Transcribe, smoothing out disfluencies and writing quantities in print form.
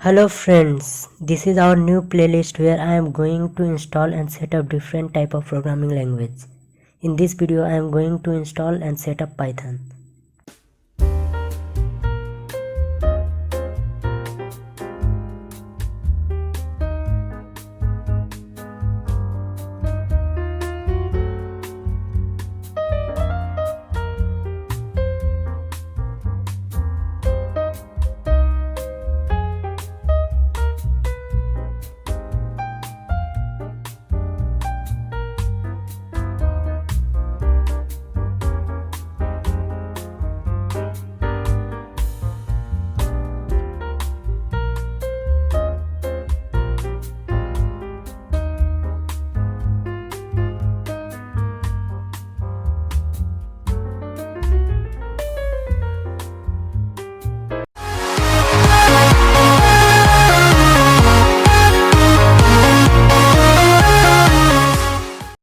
Hello friends, this is our new playlist where I am going to install and set up different type of programming language. In this video I am going to install and set up Python.